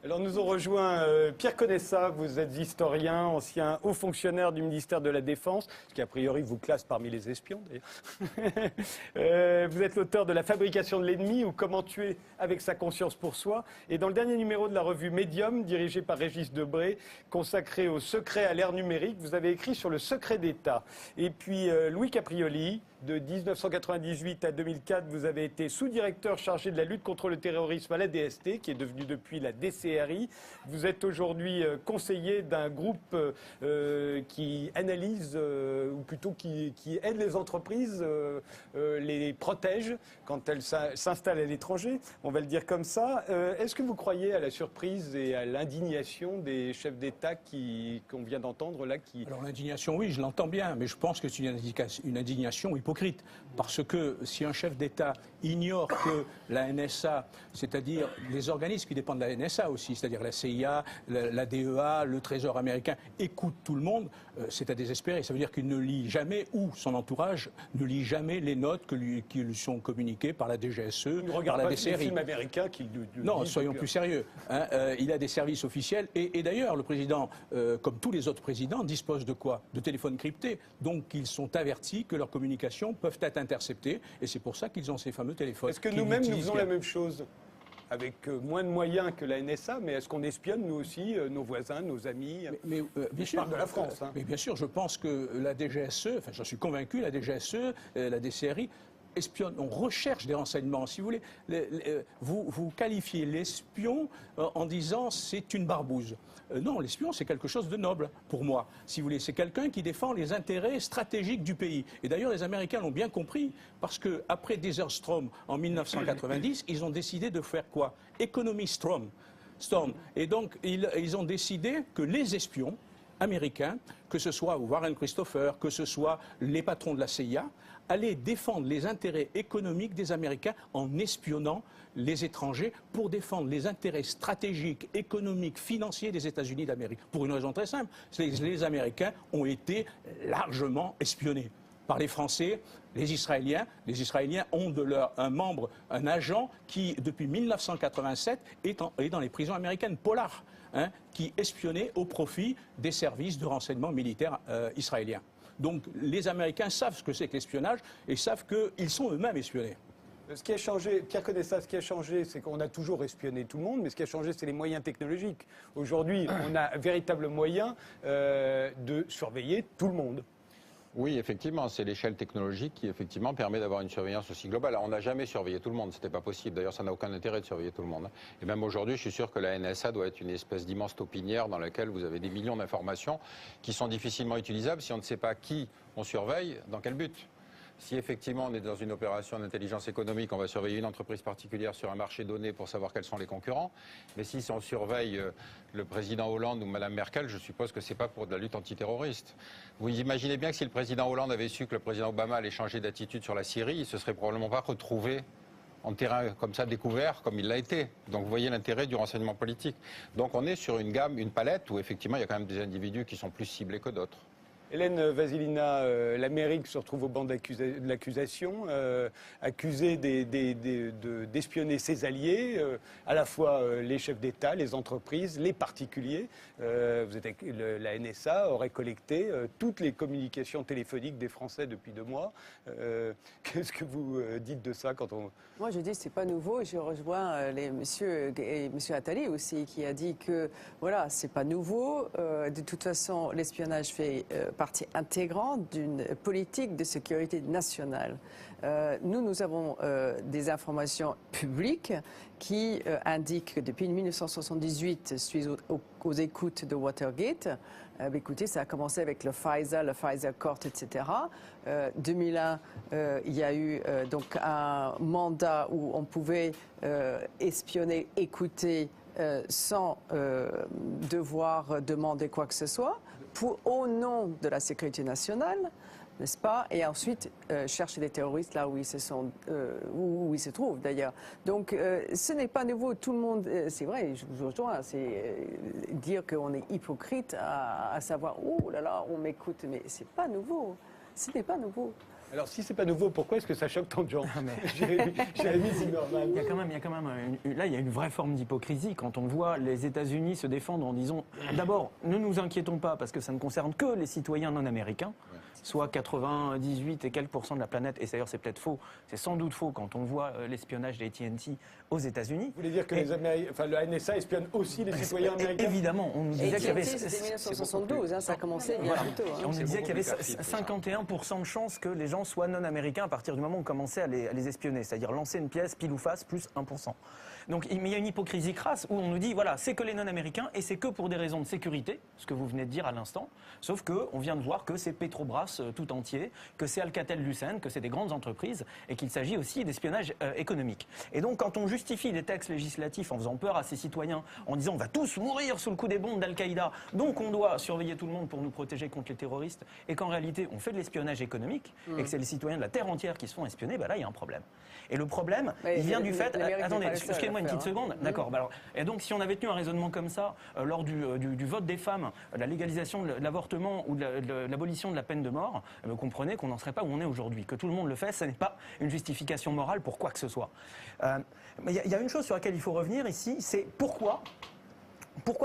Alors nous ont rejoint Pierre Conessa, vous êtes historien, ancien haut fonctionnaire du ministère de la Défense, ce qui a priori vous classe parmi les espions d'ailleurs. Vous êtes l'auteur de La fabrication de l'ennemi ou Comment tuer avec sa conscience pour soi. Et dans le dernier numéro de la revue Medium, dirigé par Régis Debray, consacré au secret à l'ère numérique, vous avez écrit sur le secret d'État. Et puis Louis Caprioli, de 1998 à 2004, vous avez été sous-directeur chargé de la lutte contre le terrorisme à la DST, qui est devenue depuis la DCRI. Vous êtes aujourd'hui conseiller d'un groupe qui analyse, ou plutôt qui aide les entreprises, les protège quand elles s'installent à l'étranger, on va le dire comme ça. Est-ce que vous croyez à la surprise et à l'indignation des chefs d'État qu'on vient d'entendre là Alors l'indignation, oui, je l'entends bien, mais je pense que c'est une indignation hypocrite. Parce que si un chef d'État ignore que la NSA, c'est-à-dire les organismes qui dépendent de la NSA aussi, c'est-à-dire la CIA, la DEA, le Trésor américain, écoutent tout le monde, c'est à désespérer. Ça veut dire qu'il ne lit jamais, ou son entourage ne lit jamais les notes qui lui sont communiquées par la DGSE, par la DCRI. Il ne films américains qui non, soyons plus sérieux. Hein, il a des services officiels et d'ailleurs le président, comme tous les autres présidents, dispose de quoi? De téléphones cryptés. Donc ils sont avertis que leurs communications peuvent être interceptées et c'est pour ça qu'ils ont ces fameux téléphones. Est-ce que nous-mêmes nous faisons la même chose? Avec moins de moyens que la NSA, mais est-ce qu'on espionne nous aussi nos voisins, nos amis? Bien sûr, de la France. Mais bien sûr, je pense que la DGSE, enfin j'en suis convaincu, la DGSE, la DCRI, espionne, on recherche des renseignements. Si vous voulez, vous qualifiez l'espion en disant c'est une barbouze. Non, l'espion c'est quelque chose de noble pour moi. Si vous voulez, c'est quelqu'un qui défend les intérêts stratégiques du pays. Et d'ailleurs, les Américains l'ont bien compris parce que après Desert Storm en 1990, ils ont décidé de faire quoi? Economy Storm. Et donc ils ont décidé que les espions américains, que ce soit Warren Christopher, que ce soit les patrons de la CIA, allaient défendre les intérêts économiques des Américains en espionnant les étrangers pour défendre les intérêts stratégiques, économiques, financiers des États-Unis d'Amérique. Pour une raison très simple, les Américains ont été largement espionnés par les Français, les Israéliens. Les Israéliens ont de un membre, un agent qui, depuis 1987, est dans les prisons américaines, Pollard, hein, qui espionnait au profit des services de renseignement militaire israéliens. Donc les Américains savent ce que c'est que l'espionnage et savent qu'ils sont eux-mêmes espionnés. Ce qui a changé, Pierre Conessa, ce qui a changé, c'est qu'on a toujours espionné tout le monde, mais ce qui a changé, c'est les moyens technologiques. Aujourd'hui, on a un véritable moyen de surveiller tout le monde. Oui, effectivement, c'est l'échelle technologique qui, effectivement, permet d'avoir une surveillance aussi globale. Alors, on n'a jamais surveillé tout le monde, c'était pas possible. D'ailleurs, ça n'a aucun intérêt de surveiller tout le monde. Et même aujourd'hui, je suis sûr que la NSA doit être une espèce d'immense taupinière dans laquelle vous avez des millions d'informations qui sont difficilement utilisables si on ne sait pas qui on surveille, dans quel but. Si effectivement on est dans une opération d'intelligence économique, on va surveiller une entreprise particulière sur un marché donné pour savoir quels sont les concurrents. Mais si on surveille le président Hollande ou Mme Merkel, je suppose que ce n'est pas pour de la lutte antiterroriste. Vous imaginez bien que si le président Hollande avait su que le président Obama allait changer d'attitude sur la Syrie, il ne se serait probablement pas retrouvé en terrain comme ça découvert, comme il l'a été. Donc vous voyez l'intérêt du renseignement politique. Donc on est sur une gamme, une palette où effectivement il y a quand même des individus qui sont plus ciblés que d'autres. Hélène Vasilina, l'Amérique se retrouve au banc de l'accusation, accusée d'espionner ses alliés, à la fois les chefs d'État, les entreprises, les particuliers. La NSA aurait collecté toutes les communications téléphoniques des Français depuis 2 mois. Qu'est-ce que vous dites de ça quand on... Moi, je dis que ce n'est pas nouveau. Je rejoins monsieur Attali aussi, qui a dit que, voilà, ce n'est pas nouveau. De toute façon, l'espionnage fait partie intégrante d'une politique de sécurité nationale. Nous avons des informations publiques qui indiquent que depuis 1978, suite aux écoutes de Watergate, écoutez, ça a commencé avec le Pfizer Court, etc. 2001, il y a eu donc un mandat où on pouvait espionner, écouter sans devoir demander quoi que ce soit, au nom de la sécurité nationale, n'est-ce pas? Et ensuite, chercher des terroristes là où ils se trouvent d'ailleurs. Donc, ce n'est pas nouveau. Tout le monde, c'est vrai, je vous rejoins, c'est dire qu'on est hypocrite à savoir, oh là là, on m'écoute, mais c'est pas nouveau. Ce n'est pas nouveau. Alors si c'est pas nouveau, pourquoi est-ce que ça choque tant de gens? Jérémy Zimmerman. Il y a quand même là, il y a une vraie forme d'hypocrisie quand on voit les États-Unis se défendre en disant d'abord, ne nous inquiétons pas parce que ça ne concerne que les citoyens non américains, soit 98 et quelques % de la planète. Et d'ailleurs, c'est peut-être faux, c'est sans doute faux quand on voit l'espionnage des AT&T aux États-Unis. Vous voulez dire que la NSA espionne aussi les citoyens américains? Évidemment, on nous disait qu'il y avait. C'était 1972, hein, ça a commencé bien plus tôt. On nous disait qu'il y avait 51% de chances que les gens soient non américains à partir du moment où on commençait à les espionner, c'est-à-dire lancer une pièce pile ou face plus 1%. Donc il y a une hypocrisie crasse où on nous dit voilà, c'est que les non-américains et c'est que pour des raisons de sécurité, ce que vous venez de dire à l'instant, sauf qu'on vient de voir que c'est Petrobras tout entier, que c'est Alcatel-Lucent, que c'est des grandes entreprises et qu'il s'agit aussi d'espionnage économique. Et donc quand on justifie des textes législatifs en faisant peur à ses citoyens, en disant on va tous mourir sous le coup des bombes d'Al-Qaïda, donc on doit surveiller tout le monde pour nous protéger contre les terroristes, et qu'en réalité on fait de l'espionnage économique et que c'est les citoyens de la terre entière qui se font espionner, là il y a un problème. Et le problème, il vient du fait... Attendez, excusez-moi une petite seconde. D'accord. Alors, et donc, si on avait tenu un raisonnement comme ça, lors du vote des femmes, la légalisation de l'avortement ou de l'abolition de la peine de mort, vous comprenez qu'on n'en serait pas où on est aujourd'hui. Que tout le monde le fait, ce n'est pas une justification morale pour quoi que ce soit. Mais il y a une chose sur laquelle il faut revenir ici, c'est pourquoi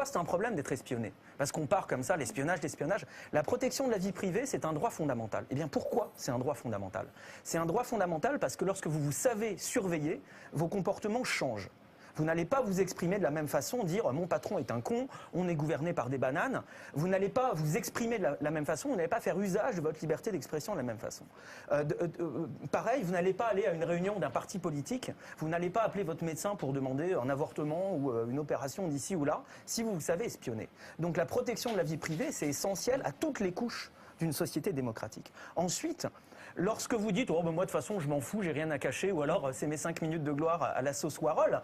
c'est un problème d'être espionné? Parce qu'on part comme ça, l'espionnage. La protection de la vie privée, c'est un droit fondamental. Eh bien, pourquoi c'est un droit fondamental? C'est un droit fondamental parce que lorsque vous savez surveiller, vos comportements changent. Vous n'allez pas vous exprimer de la même façon, dire « mon patron est un con, on est gouverné par des bananes ». Vous n'allez pas vous exprimer de la même façon, vous n'allez pas faire usage de votre liberté d'expression de la même façon. Pareil, vous n'allez pas aller à une réunion d'un parti politique, vous n'allez pas appeler votre médecin pour demander un avortement ou une opération d'ici ou là, si vous savez espionner. Donc la protection de la vie privée, c'est essentiel à toutes les couches d'une société démocratique. Ensuite, lorsque vous dites « oh, ben moi de toute façon je m'en fous, j'ai rien à cacher » ou alors « c'est mes 5 minutes de gloire à la sauce Warhol »,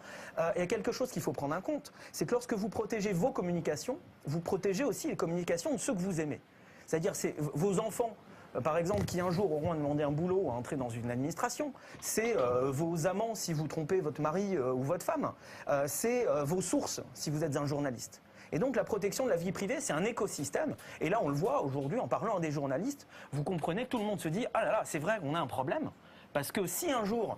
il y a quelque chose qu'il faut prendre en compte. C'est que lorsque vous protégez vos communications, vous protégez aussi les communications de ceux que vous aimez. C'est-à-dire c'est vos enfants, par exemple, qui un jour auront à demander un boulot ou à entrer dans une administration. C'est vos amants si vous trompez votre mari ou votre femme. C'est vos sources si vous êtes un journaliste. Et donc la protection de la vie privée, c'est un écosystème. Et là, on le voit aujourd'hui en parlant à des journalistes. Vous comprenez, tout le monde se dit « ah là là, c'est vrai, on a un problème ». Parce que si un jour,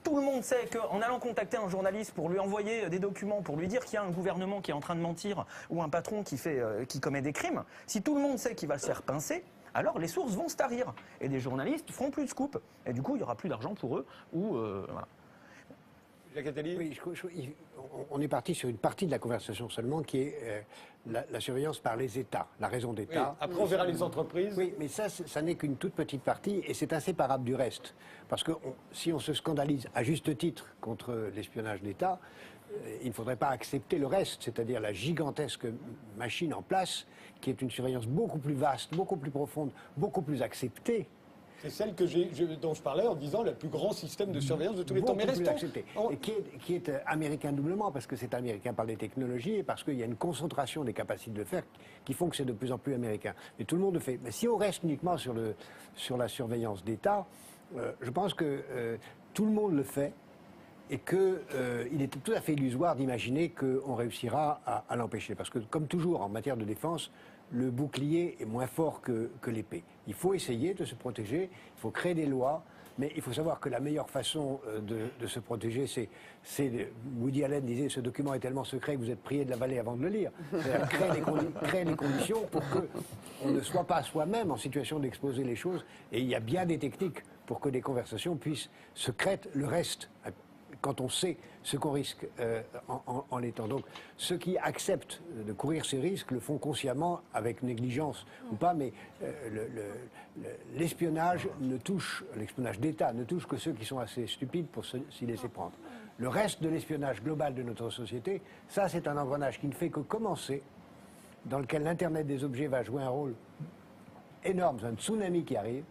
tout le monde sait qu'en allant contacter un journaliste pour lui envoyer des documents, pour lui dire qu'il y a un gouvernement qui est en train de mentir ou un patron qui commet des crimes, si tout le monde sait qu'il va se faire pincer, alors les sources vont se tarir. Et les journalistes feront plus de scoop. Et du coup, il n'y aura plus d'argent pour eux. Voilà. Jacques Attali ? Oui, on est parti sur une partie de la conversation seulement qui est la surveillance par les États, la raison d'État. Oui, après, on verra les entreprises. Oui, mais ça n'est qu'une toute petite partie et c'est inséparable du reste. Parce que si on se scandalise à juste titre contre l'espionnage d'État, il ne faudrait pas accepter le reste, c'est-à-dire la gigantesque machine en place, qui est une surveillance beaucoup plus vaste, beaucoup plus profonde, beaucoup plus acceptée. C'est celle dont je parlais en disant le plus grand système de surveillance de tous les temps. Mais restons... Et qui est américain doublement, parce que c'est américain par les technologies et parce qu'il y a une concentration des capacités de le faire qui font que c'est de plus en plus américain. Mais tout le monde le fait. Mais si on reste uniquement sur la surveillance d'État, je pense que tout le monde le fait et qu'il est tout à fait illusoire d'imaginer qu'on réussira à l'empêcher. Parce que, comme toujours en matière de défense, le bouclier est moins fort que l'épée. Il faut essayer de se protéger, il faut créer des lois, mais il faut savoir que la meilleure façon de se protéger, c'est Woody Allen disait, ce document est tellement secret que vous êtes prié de l'avaler avant de le lire. Créer les conditions pour qu'on ne soit pas soi-même en situation d'exposer les choses. Et il y a bien des techniques pour que des conversations puissent secrètes le reste, quand on sait ce qu'on risque en l'étant. Donc, ceux qui acceptent de courir ces risques le font consciemment, avec négligence ou pas, mais l'espionnage d'État ne touche que ceux qui sont assez stupides pour s'y laisser prendre. Le reste de l'espionnage global de notre société, ça c'est un engrenage qui ne fait que commencer, dans lequel l'Internet des objets va jouer un rôle énorme, c'est un tsunami qui arrive,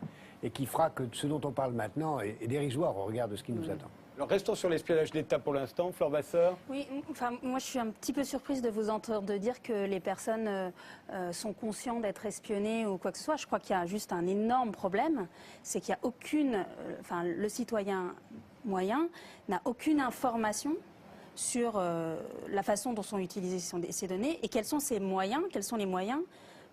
et qui fera que ce dont on parle maintenant est dérisoire au regard de ce qui nous attend. Alors restons sur l'espionnage d'État pour l'instant. Flore Vasseur. Oui, enfin, moi je suis un petit peu surprise de vous entendre dire que les personnes sont conscientes d'être espionnées ou quoi que ce soit. Je crois qu'il y a juste un énorme problème, c'est qu'il n'y a aucune, le citoyen moyen n'a aucune information sur la façon dont sont utilisées ces données et quels sont les moyens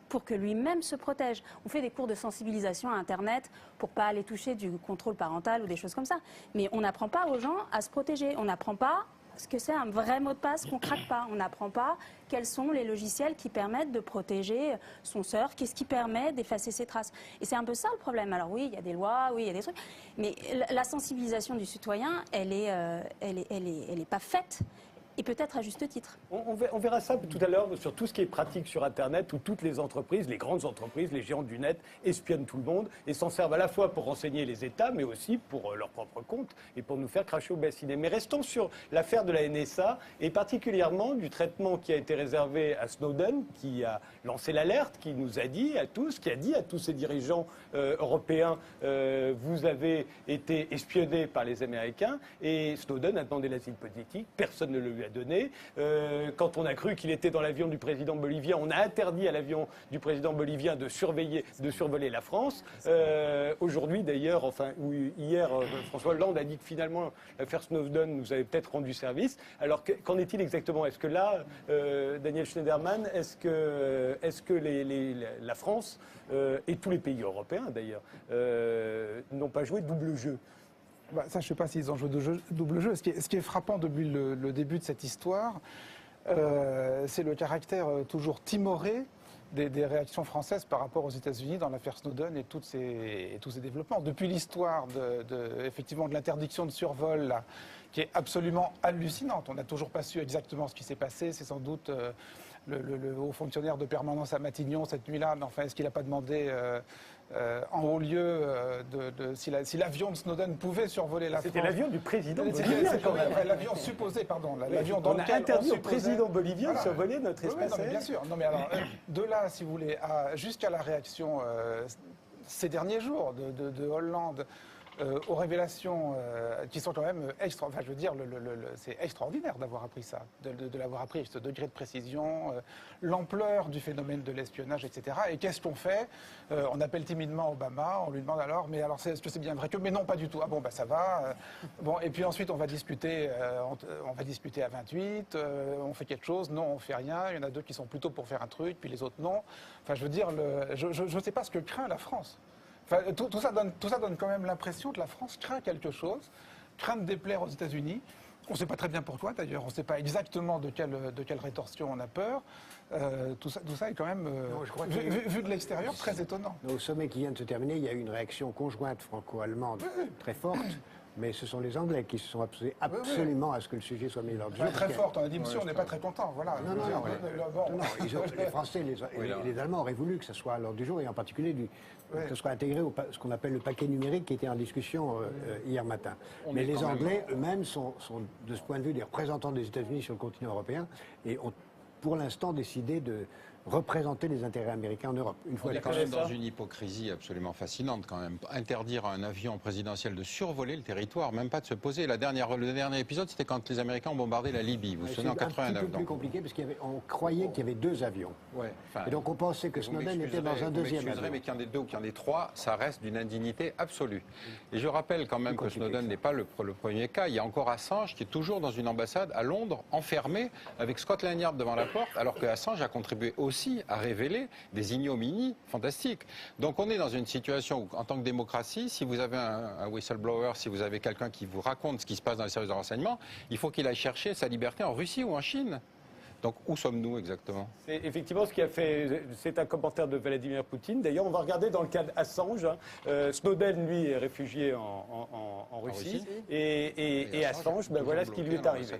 pour que lui-même se protège. On fait des cours de sensibilisation à Internet pour pas aller toucher du contrôle parental ou des choses comme ça. Mais on n'apprend pas aux gens à se protéger. On n'apprend pas ce que c'est un vrai mot de passe qu'on craque pas. On n'apprend pas quels sont les logiciels qui permettent de protéger son surf, qu'est-ce qui permet d'effacer ses traces. Et c'est un peu ça le problème. Alors oui, il y a des lois, oui, il y a des trucs, mais la sensibilisation du citoyen, elle est pas faite. Et peut-être à juste titre. On verra ça tout à l'heure sur tout ce qui est pratique sur Internet, où toutes les entreprises, les grandes entreprises, les géants du net, espionnent tout le monde et s'en servent à la fois pour renseigner les États, mais aussi pour leur propre compte et pour nous faire cracher au bassinet. Mais restons sur l'affaire de la NSA et particulièrement du traitement qui a été réservé à Snowden, qui a lancé l'alerte, qui nous a dit à tous, qui a dit à tous ces dirigeants européens, vous avez été espionnés par les Américains, et Snowden a demandé l'asile politique, personne ne le lui a donné. Quand on a cru qu'il était dans l'avion du président bolivien, on a interdit à l'avion du président bolivien de survoler la France. Aujourd'hui, d'ailleurs, hier, François Hollande a dit que finalement, l'affaire Snowden nous avait peut-être rendu service. Alors, qu'en est-il exactement? Est-ce que là, Daniel Schneiderman, est-ce que la France et tous les pays européens, d'ailleurs, n'ont pas joué double jeu? Ça, je ne sais pas s'ils ont joué double jeu. Ce qui est frappant depuis le début de cette histoire, c'est le caractère toujours timoré des réactions françaises par rapport aux États-Unis dans l'affaire Snowden et tous ces développements. Depuis l'histoire effectivement de l'interdiction de survol, là, qui est absolument hallucinante. On n'a toujours pas su exactement ce qui s'est passé. C'est sans doute le haut fonctionnaire de permanence à Matignon cette nuit-là. Mais enfin, est-ce qu'il n'a pas demandé en haut lieu si l'avion de Snowden pouvait survoler la France? C'était l'avion du président bolivien. L'avion supposé, pardon. L'avion dans lequel on a interdit au président bolivien de survoler notre espace aérien. Bien sûr. Non, mais alors, de là, si vous voulez, jusqu'à la réaction ces derniers jours de Hollande, aux révélations qui sont quand même c'est extraordinaire d'avoir appris ça, de l'avoir appris avec ce degré de précision, l'ampleur du phénomène de l'espionnage, etc. Et qu'est-ce qu'on fait? On appelle timidement Obama, on lui demande est-ce que c'est bien vrai que? Mais non, pas du tout. Ah bon, ça va. Bon, et puis ensuite, on va discuter à 28, on fait quelque chose, non, on fait rien. Il y en a deux qui sont plutôt pour faire un truc, puis les autres non. Enfin, je veux dire, je ne sais pas ce que craint la France. Enfin, tout ça donne quand même l'impression que la France craint quelque chose, craint de déplaire aux États-Unis. On ne sait pas très bien pourquoi, d'ailleurs. On ne sait pas exactement de quelle rétorsion on a peur. Tout ça est quand même, vu de l'extérieur, très étonnant. Au sommet qui vient de se terminer, il y a eu une réaction conjointe franco-allemande très forte. Mais ce sont les Anglais qui se sont opposés absolument à ce que le sujet soit mis à l'ordre du jour. Très forte, on a dit, monsieur, on n'est pas très content. Voilà. Non, les Français, les Allemands auraient voulu que ça soit à l'ordre du jour, et en particulier que ce soit intégré au ce qu'on appelle le paquet numérique qui était en discussion hier matin. Mais les Anglais eux-mêmes sont, de ce point de vue, des représentants des États-Unis sur le continent européen et ont pour l'instant décidé de représenter les intérêts américains en Europe. On est quand même dans une hypocrisie absolument fascinante quand même. Interdire à un avion présidentiel de survoler le territoire, même pas de se poser. Le dernier épisode, c'était quand les Américains ont bombardé la Libye. Vous vous souvenez, en 89. C'est un petit peu plus compliqué parce qu'on croyait qu'il y avait deux avions. Ouais, et donc on pensait que Snowden était dans un deuxième avion. Mais qu'il y en ait deux ou qu'il y en ait trois, ça reste d'une indignité absolue. Et je rappelle quand même que Snowden n'est pas le premier cas. Il y a encore Assange qui est toujours dans une ambassade à Londres, enfermé, avec Scotland Yard devant la porte, alors que Assange a contribué aussi à révéler des ignominies fantastiques. Donc on est dans une situation où, en tant que démocratie, si vous avez un whistleblower, si vous avez quelqu'un qui vous raconte ce qui se passe dans les services de renseignement, il faut qu'il aille chercher sa liberté en Russie ou en Chine. Donc où sommes-nous exactement? C'est effectivement ce qui a fait. C'est un commentaire de Vladimir Poutine. D'ailleurs, on va regarder dans le cas d'Assange. Snowden, lui, est réfugié en Russie. Et Assange, voilà ce qui lui est arrivé.